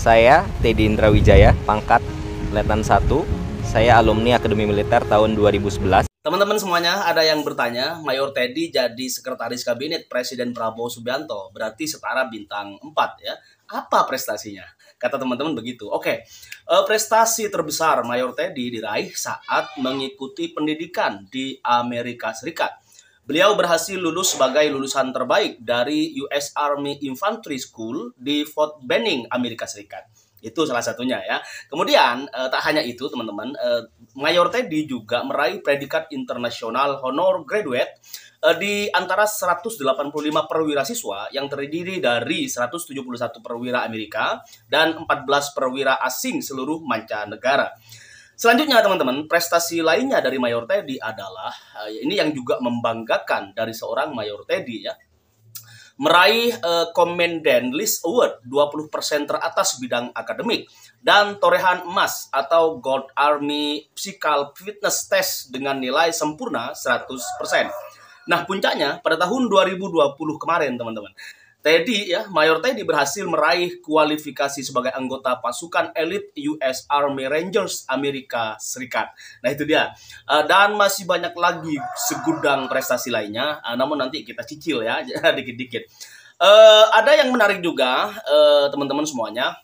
Saya Teddy Indrawijaya, pangkat Letnan 1. Saya alumni Akademi Militer tahun 2011. Teman-teman semuanya, ada yang bertanya, Mayor Teddy jadi sekretaris kabinet Presiden Prabowo Subianto, berarti setara bintang 4 ya. Apa prestasinya? Kata teman-teman begitu. Oke, prestasi terbesar Mayor Teddy diraih saat mengikuti pendidikan di Amerika Serikat. Beliau berhasil lulus sebagai lulusan terbaik dari US Army Infantry School di Fort Benning, Amerika Serikat. Itu salah satunya ya. Kemudian tak hanya itu teman-teman, Mayor Teddy juga meraih predikat internasional honor graduate di antara 185 perwira siswa yang terdiri dari 171 perwira Amerika dan 14 perwira asing seluruh mancanegara. Selanjutnya teman-teman, prestasi lainnya dari Mayor Teddy adalah, ini yang juga membanggakan dari seorang Mayor Teddy ya, meraih Commandant List Award 20% teratas bidang akademik dan torehan emas atau Gold Army Physical Fitness Test dengan nilai sempurna 100%. Nah puncaknya pada tahun 2020 kemarin teman-teman, Mayor Teddy berhasil meraih kualifikasi sebagai anggota pasukan elit US Army Rangers Amerika Serikat. Nah itu dia. Dan masih banyak lagi segudang prestasi lainnya. Namun nanti kita cicil ya, dikit-dikit. Ada yang menarik juga, teman-teman semuanya,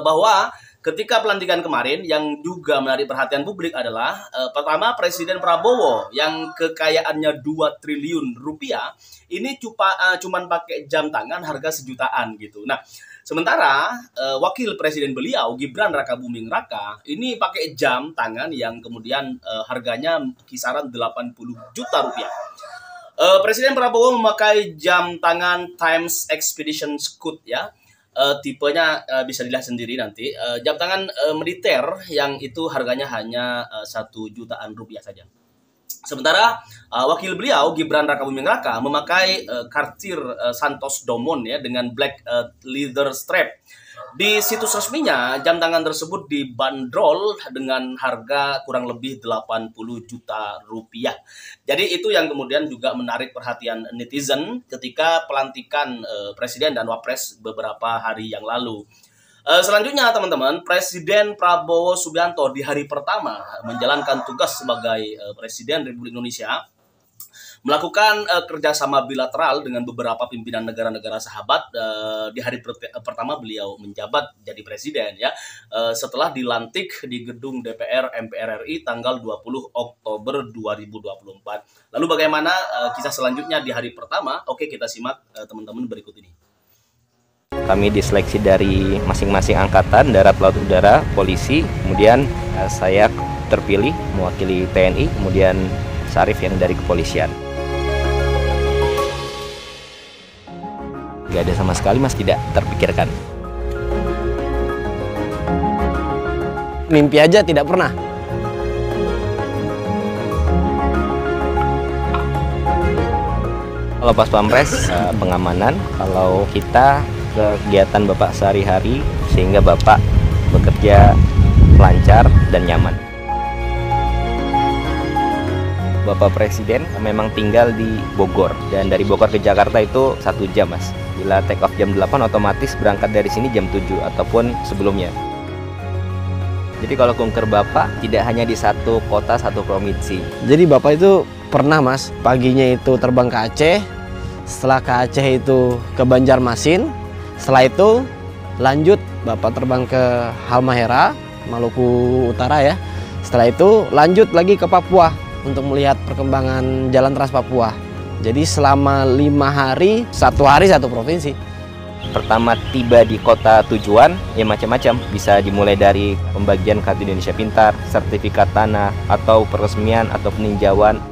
bahwa ketika pelantikan kemarin yang juga menarik perhatian publik adalah pertama Presiden Prabowo yang kekayaannya 2 triliun rupiah ini cuman pakai jam tangan harga sejutaan gitu. Nah, sementara wakil presiden beliau Gibran Rakabuming Raka ini pakai jam tangan yang kemudian harganya kisaran 80 juta rupiah. Presiden Prabowo memakai jam tangan Times Expedition Scout ya. Tipenya bisa dilihat sendiri nanti. Jam tangan militer yang itu harganya hanya 1 jutaan rupiah saja. Sementara wakil beliau Gibran Rakabuming Raka memakai Cartier Santos Dumont ya dengan black leather strap. Di situs resminya jam tangan tersebut dibanderol dengan harga kurang lebih 80 juta rupiah. Jadi itu yang kemudian juga menarik perhatian netizen ketika pelantikan Presiden dan Wapres beberapa hari yang lalu. Selanjutnya teman-teman, Presiden Prabowo Subianto di hari pertama menjalankan tugas sebagai Presiden Republik Indonesia melakukan kerjasama bilateral dengan beberapa pimpinan negara-negara sahabat. Di hari pertama beliau menjabat jadi presiden ya, setelah dilantik di gedung DPR MPR RI tanggal 20 Oktober 2024. Lalu bagaimana kisah selanjutnya di hari pertama? Oke, kita simak teman-teman berikut ini. Kami diseleksi dari masing-masing angkatan, darat, laut, udara, polisi. Kemudian saya terpilih mewakili TNI, kemudian Sarif yang dari kepolisian. Gak ada sama sekali mas, tidak terpikirkan. Mimpi aja tidak pernah. Kalau pas pampres pengamanan, kalau kita kegiatan Bapak sehari-hari sehingga Bapak bekerja lancar dan nyaman. Bapak Presiden memang tinggal di Bogor dan dari Bogor ke Jakarta itu 1 jam mas. Bila take off jam 8 otomatis berangkat dari sini jam 7 ataupun sebelumnya. Jadi kalau kunker Bapak tidak hanya di satu kota, satu provinsi. Jadi Bapak itu pernah mas, paginya itu terbang ke Aceh, setelah ke Aceh itu ke Banjarmasin. Setelah itu lanjut Bapak terbang ke Halmahera, Maluku Utara ya. Setelah itu lanjut lagi ke Papua untuk melihat perkembangan jalan Trans Papua. Jadi selama 5 hari, 1 hari 1 provinsi. Pertama tiba di kota tujuan ya macam-macam, bisa dimulai dari pembagian kartu Indonesia Pintar, sertifikat tanah, atau peresmian atau peninjauan.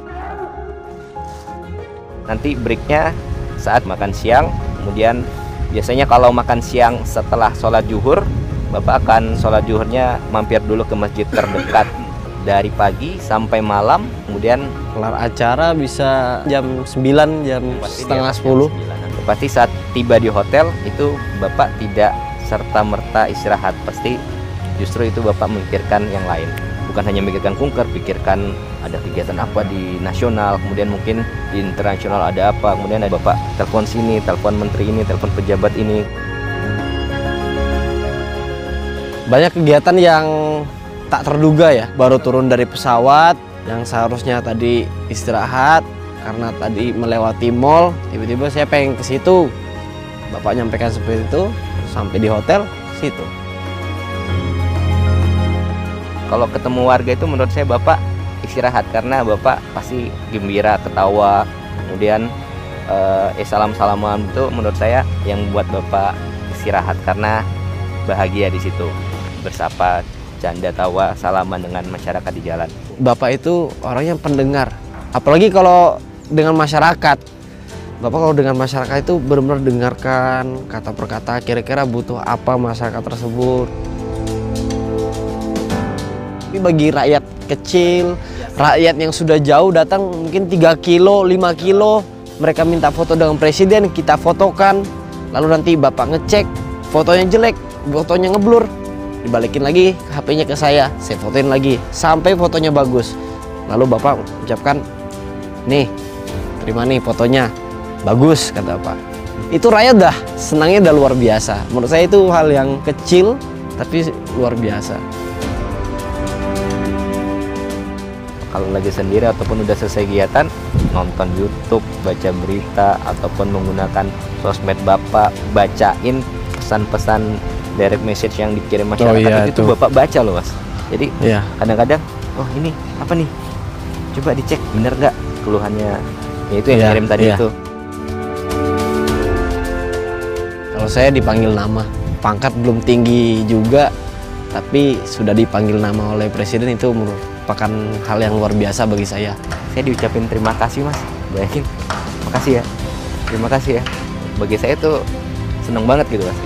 Nanti breaknya saat makan siang, kemudian biasanya kalau makan siang setelah sholat zuhur, Bapak akan sholat zuhurnya mampir dulu ke masjid terdekat dari pagi sampai malam, kemudian kelar acara bisa jam 9, jam setengah 10. Pasti saat tiba di hotel itu Bapak tidak serta-merta istirahat, pasti justru itu Bapak memikirkan yang lain. Bukan hanya memikirkan kunker, pikirkan ada kegiatan apa di nasional, kemudian mungkin di internasional ada apa, kemudian ada Bapak telepon sini, telepon menteri ini, telepon pejabat ini. Banyak kegiatan yang tak terduga ya. Baru turun dari pesawat yang seharusnya tadi istirahat karena tadi melewati mall, tiba-tiba saya pengen ke situ. Bapak nyampaikan seperti itu, sampai di hotel ke situ. Kalau ketemu warga itu menurut saya Bapak istirahat karena Bapak pasti gembira, ketawa, kemudian salam-salaman itu menurut saya yang buat Bapak istirahat karena bahagia di situ, bersapa, canda tawa, salaman dengan masyarakat di jalan. Bapak itu orang yang pendengar, apalagi kalau dengan masyarakat. Bapak kalau dengan masyarakat itu benar-benar dengarkan kata per kata, kira-kira butuh apa masyarakat tersebut. Tapi bagi rakyat kecil, rakyat yang sudah jauh datang mungkin 3 kilo, 5 kilo, mereka minta foto dengan presiden, kita fotokan, lalu nanti Bapak ngecek, fotonya jelek, fotonya ngeblur, dibalikin lagi HP-nya ke saya fotoin lagi, sampai fotonya bagus. Lalu Bapak ucapkan, nih, terima nih fotonya, bagus, kata Bapak. Itu rakyat dah, senangnya udah luar biasa. Menurut saya itu hal yang kecil, tapi luar biasa. Kalau lagi sendiri ataupun udah selesai kegiatan, nonton YouTube, baca berita, ataupun menggunakan sosmed Bapak, bacain pesan-pesan direct message yang dikirim masyarakat, itu Bapak baca loh Mas. Jadi kadang-kadang, oh ini apa nih, coba dicek bener nggak keluhannya, ya itu yang kirim tadi itu. Kalau saya dipanggil nama, pangkat belum tinggi juga, tapi sudah dipanggil nama oleh presiden, itu merupakan hal yang luar biasa bagi saya. Saya diucapin terima kasih Mas, bayangin, makasih ya, terima kasih ya. Bagi saya tuh seneng banget gitu Mas.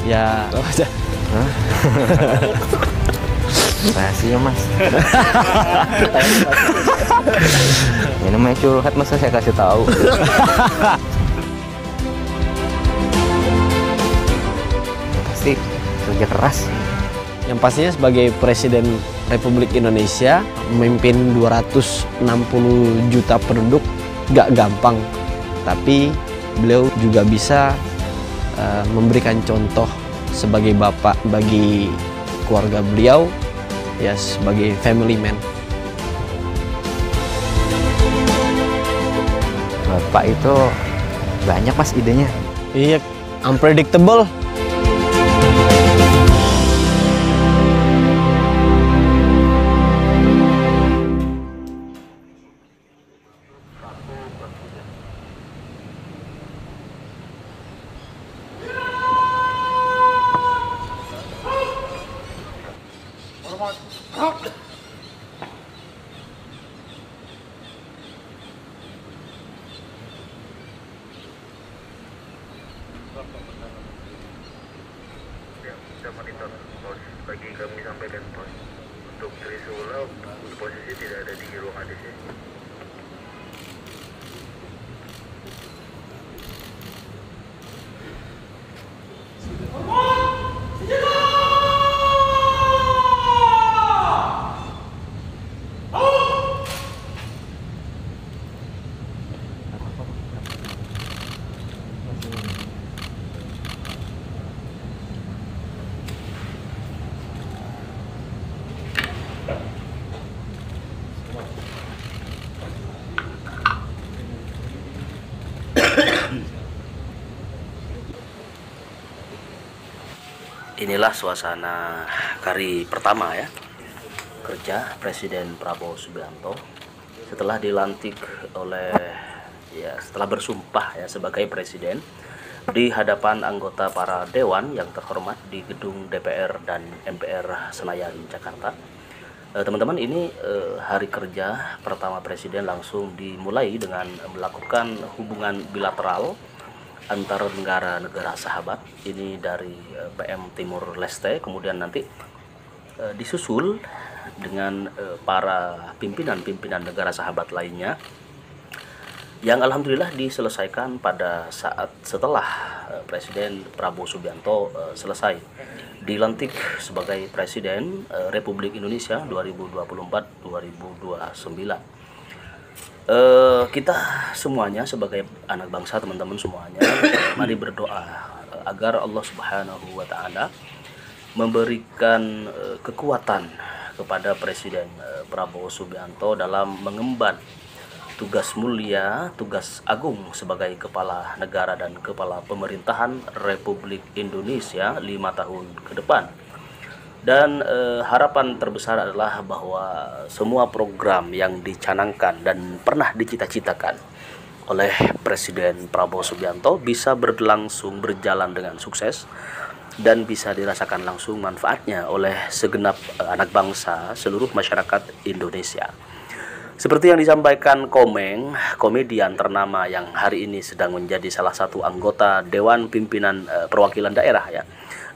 Ya, rahasia Mas. Ini namanya curhat, masa saya kasih tahu. Pasti kerja keras. Yang pastinya sebagai Presiden Republik Indonesia, memimpin 260 juta penduduk gak gampang. Tapi beliau juga bisa memberikan contoh sebagai bapak bagi keluarga beliau, ya sebagai family man. Bapak itu banyak Mas idenya. Iya, unpredictable. Kita monitor pos bagi kami sampaikan pos untuk Trisula posisi tidak ada di ruang ADC. Inilah suasana hari pertama ya kerja Presiden Prabowo Subianto setelah dilantik setelah bersumpah ya sebagai presiden di hadapan anggota para dewan yang terhormat di gedung DPR dan MPR Senayan, Jakarta. Teman-teman, ini hari kerja pertama presiden langsung dimulai dengan melakukan hubungan bilateral antara negara-negara sahabat ini dari PM Timur Leste, kemudian nanti disusul dengan para pimpinan-pimpinan negara sahabat lainnya yang alhamdulillah diselesaikan pada saat setelah Presiden Prabowo Subianto selesai dilantik sebagai Presiden Republik Indonesia 2024-2029. Kita semuanya sebagai anak bangsa, teman-teman semuanya, mari berdoa agar Allah Subhanahu wa taala memberikan kekuatan kepada Presiden Prabowo Subianto dalam mengemban tugas mulia, tugas agung sebagai kepala negara dan kepala pemerintahan Republik Indonesia 5 tahun ke depan. Dan harapan terbesar adalah bahwa semua program yang dicanangkan dan pernah dicita-citakan oleh Presiden Prabowo Subianto bisa berlangsung berjalan dengan sukses dan bisa dirasakan langsung manfaatnya oleh segenap anak bangsa seluruh masyarakat Indonesia. Seperti yang disampaikan Komeng, komedian ternama yang hari ini sedang menjadi salah satu anggota Dewan Pimpinan Perwakilan Daerah ya,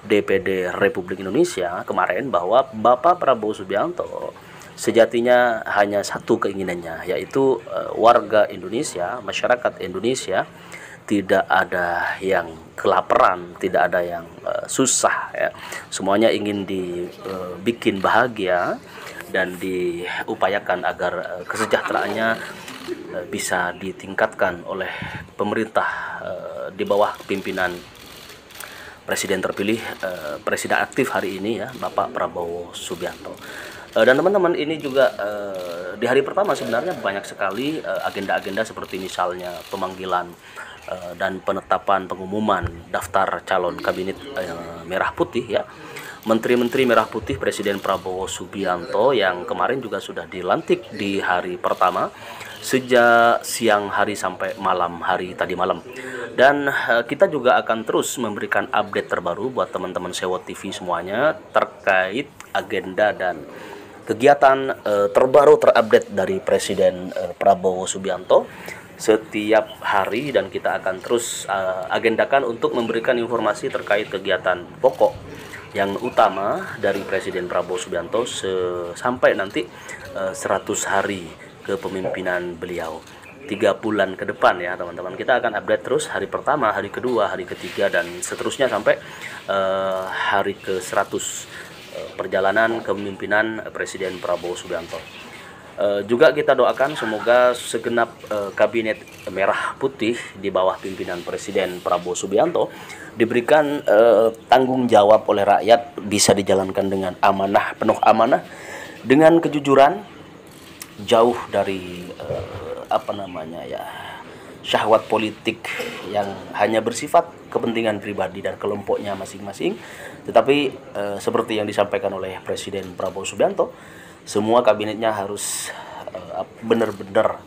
DPD Republik Indonesia kemarin, bahwa Bapak Prabowo Subianto sejatinya hanya satu keinginannya, yaitu warga Indonesia, masyarakat Indonesia tidak ada yang kelaparan, tidak ada yang susah ya. Semuanya ingin dibikin bahagia dan diupayakan agar kesejahteraannya bisa ditingkatkan oleh pemerintah di bawah pimpinan Presiden terpilih, Presiden aktif hari ini ya, Bapak Prabowo Subianto. Dan teman-teman, ini juga di hari pertama sebenarnya banyak sekali agenda-agenda seperti misalnya pemanggilan dan penetapan pengumuman daftar calon kabinet merah putih ya. Menteri-menteri merah putih Presiden Prabowo Subianto yang kemarin juga sudah dilantik di hari pertama sejak siang hari sampai malam hari tadi malam. Dan kita juga akan terus memberikan update terbaru buat teman-teman Sewo TV semuanya terkait agenda dan kegiatan terbaru terupdate dari Presiden Prabowo Subianto setiap hari, dan kita akan terus agendakan untuk memberikan informasi terkait kegiatan pokok yang utama dari Presiden Prabowo Subianto sampai nanti 100 hari kepemimpinan beliau, 3 bulan ke depan ya teman-teman. Kita akan update terus hari pertama, hari kedua, hari ketiga, dan seterusnya sampai hari ke-100 perjalanan kepemimpinan Presiden Prabowo Subianto. Juga kita doakan semoga segenap kabinet merah putih di bawah pimpinan Presiden Prabowo Subianto diberikan tanggung jawab oleh rakyat, bisa dijalankan dengan amanah, penuh amanah, dengan kejujuran, jauh dari syahwat politik yang hanya bersifat kepentingan pribadi dan kelompoknya masing-masing. Tetapi seperti yang disampaikan oleh Presiden Prabowo Subianto, semua kabinetnya harus benar-benar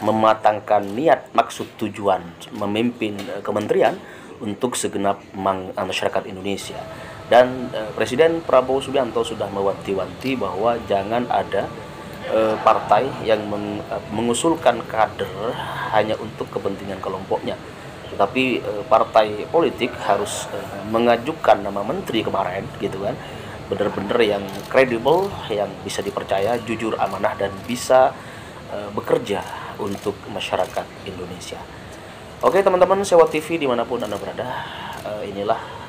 mematangkan niat, maksud, tujuan memimpin kementerian untuk segenap masyarakat Indonesia. Dan Presiden Prabowo Subianto sudah mewanti-wanti bahwa jangan ada partai yang mengusulkan kader hanya untuk kepentingan kelompoknya, tetapi partai politik harus mengajukan nama menteri kemarin gitu kan, benar-benar yang kredibel, yang bisa dipercaya, jujur, amanah, dan bisa bekerja untuk masyarakat Indonesia. Oke teman-teman Sewo TV dimanapun Anda berada, inilah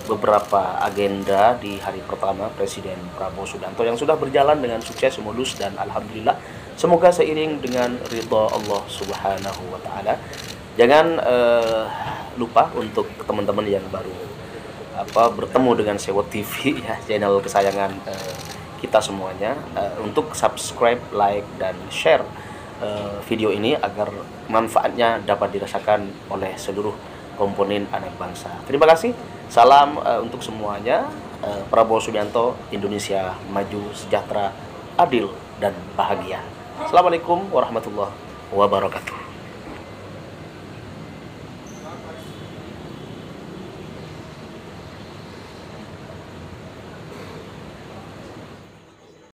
beberapa agenda di hari pertama Presiden Prabowo Subianto yang sudah berjalan dengan sukses, mulus, dan alhamdulillah semoga seiring dengan ridha Allah Subhanahu wa taala. Jangan lupa untuk teman-teman yang baru bertemu dengan Sewo TV ya, channel kesayangan kita semuanya, untuk subscribe, like, dan share video ini agar manfaatnya dapat dirasakan oleh seluruh komponen anak bangsa. Terima kasih. Salam untuk semuanya. Prabowo Subianto, Indonesia maju, sejahtera, adil, dan bahagia. Assalamualaikum warahmatullahi wabarakatuh.